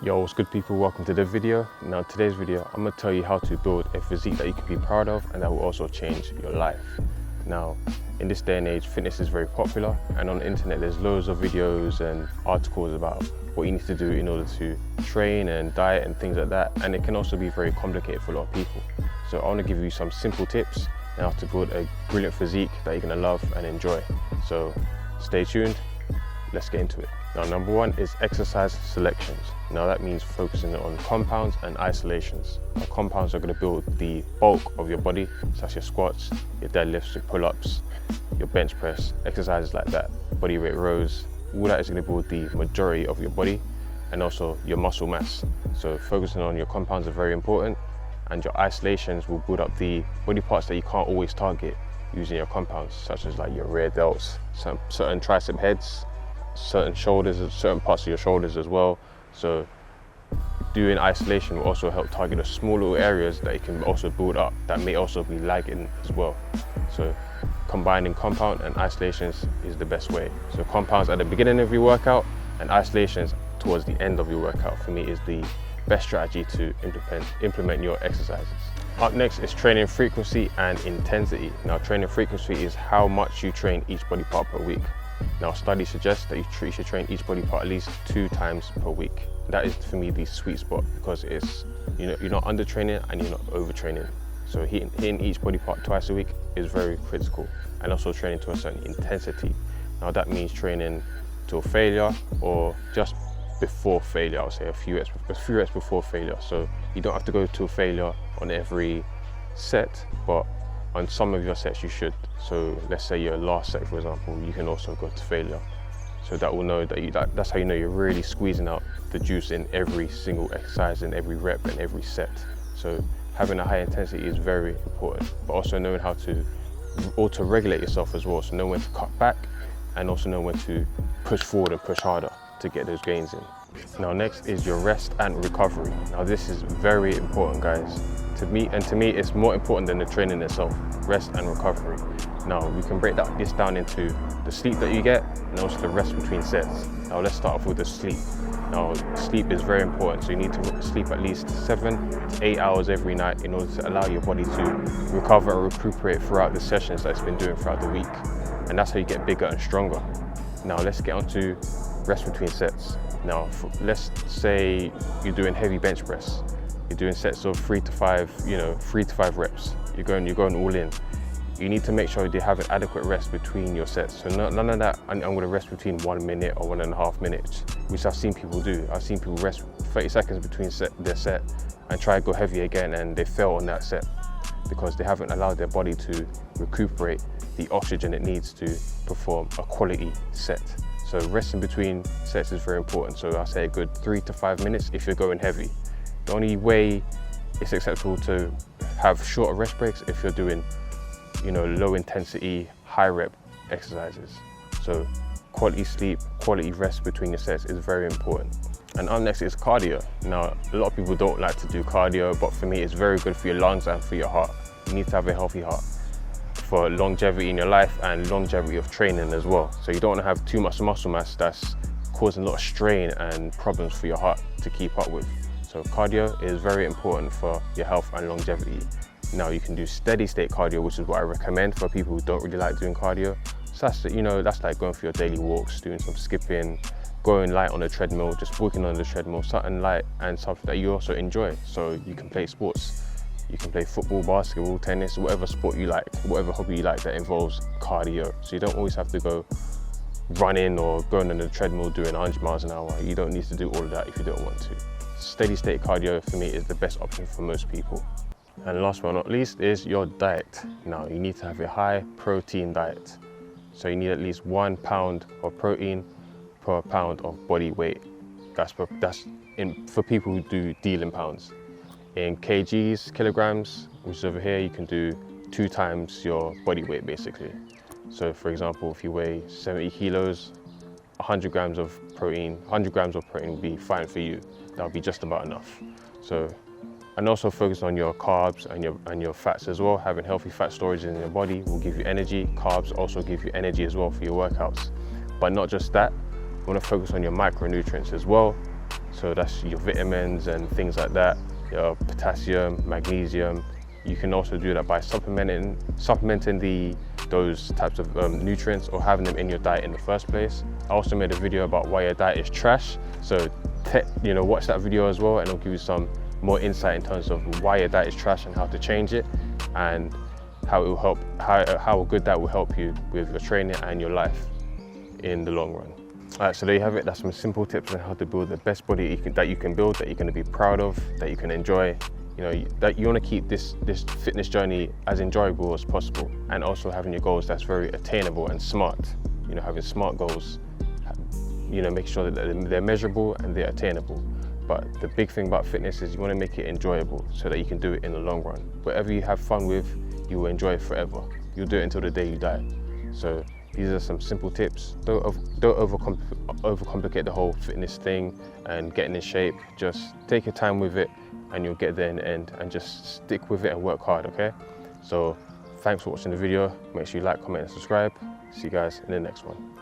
Yo, what's good people, welcome to the video. Now today's video, I'm going to tell you how to build a physique that you can be proud of and that will also change your life. Now, in this day and age, fitness is very popular, and on the internet there's loads of videos and articles about what you need to do in order to train and diet and things like that, and it can also be very complicated for a lot of people. So I want to give you some simple tips on how to build a brilliant physique that you're going to love and enjoy. So stay tuned, let's get into it. Now, number one is exercise selections. Now that means focusing on compounds and isolations. Now, compounds are going to build the bulk of your body, such as your squats, your deadlifts, your pull-ups, your bench press, exercises like that, body weight rows. All that is going to build the majority of your body and also your muscle mass. So focusing on your compounds are very important, and your isolations will build up the body parts that you can't always target using your compounds, such as like your rear delts, certain tricep heads, certain shoulders, certain parts of your shoulders as well. So doing isolation will also help target the small little areas that you can also build up that may also be lagging as well. So combining compound and isolations is the best way. So compounds at the beginning of your workout and isolations towards the end of your workout, for me, is the best strategy to implement your exercises. Up next is training frequency and intensity. Now, training frequency is how much you train each body part per week. Now, studies suggest that you should train each body part at least 2 times per week. That is, for me, the sweet spot, because it's, you're not undertraining and you're not overtraining. So hitting each body part twice a week is very critical, and also training to a certain intensity. Now that means training to a failure or just before failure. I'll say a few reps before failure. So you don't have to go to a failure on every set, but on some of your sets you should. So let's say your last set, for example, you can also go to failure. So that will know that that's how you know you're really squeezing out the juice in every single exercise, in every rep and every set. So having a high intensity is very important, but also knowing how to auto-regulate yourself as well. So know when to cut back and also know when to push forward and push harder to get those gains in. Now next is your rest and recovery. Now this is very important, guys. To me, it's more important than the training itself, rest and recovery. Now we can break this down into the sleep that you get and also the rest between sets. Now let's start off with the sleep. Now sleep is very important, so you need to sleep at least 7 to 8 hours every night in order to allow your body to recover and recuperate throughout the sessions that it's been doing throughout the week. And that's how you get bigger and stronger. Now let's get on to rest between sets. Now let's say you're doing heavy bench press. You're doing sets of 3 to 5 reps. You're going all in. You need to make sure you have an adequate rest between your sets. So none of that, I'm going to rest between 1 minute or 1.5 minutes, which I've seen people do. I've seen people rest 30 seconds between their set and try to go heavy again, and they fail on that set because they haven't allowed their body to recuperate the oxygen it needs to perform a quality set. So resting between sets is very important. So I say a good 3 to 5 minutes if you're going heavy. The only way it's acceptable to have shorter rest breaks if you're doing, low intensity, high rep exercises. So quality sleep, quality rest between your sets is very important. And up next is cardio. Now, a lot of people don't like to do cardio, but for me, it's very good for your lungs and for your heart. You need to have a healthy heart for longevity in your life and longevity of training as well. So you don't want to have too much muscle mass that's causing a lot of strain and problems for your heart to keep up with. So cardio is very important for your health and longevity. Now you can do steady state cardio, which is what I recommend for people who don't really like doing cardio. So that's like going for your daily walks, doing some skipping, going light on the treadmill, just walking on the treadmill, something light and something that you also enjoy. So you can play sports. You can play football, basketball, tennis, whatever sport you like, whatever hobby you like that involves cardio. So you don't always have to go running or going on the treadmill doing 100 miles an hour. You don't need to do all of that if you don't want to. Steady state cardio for me is the best option for most people. And last but not least is your diet. Now you need to have a high protein diet. So you need at least 1 pound of protein per pound of body weight. That's for people who deal in pounds. In kgs, kilograms, which is over here, you can do 2 times your body weight basically. So for example, if you weigh 70 kilos, 100 grams of protein would be fine for you. That'll be just about enough. So, and also focus on your carbs and your fats as well. Having healthy fat storage in your body will give you energy. Carbs also give you energy as well for your workouts. But not just that, you want to focus on your micronutrients as well. So that's your vitamins and things like that, your potassium, magnesium. You can also do that by supplementing those types of nutrients or having them in your diet in the first place. I also made a video about why your diet is trash. So watch that video as well, and it'll give you some more insight in terms of why your diet is trash and how to change it, and how it will help, how good that will help you with your training and your life in the long run. Alright, so there you have it. That's some simple tips on how to build the best body that you can build, that you're going to be proud of, that you can enjoy. That you want to keep this fitness journey as enjoyable as possible, and also having your goals that's very attainable and smart. Having smart goals, make sure that they're measurable and they're attainable. But the big thing about fitness is you want to make it enjoyable so that you can do it in the long run. Whatever you have fun with, you will enjoy it forever. You'll do it until the day you die. So these are some simple tips. Don't overcomplicate the whole fitness thing and getting in shape. Just take your time with it and you'll get there in the end, and just stick with it and work hard, okay? So thanks for watching the video. Make sure you like, comment and subscribe. See you guys in the next one.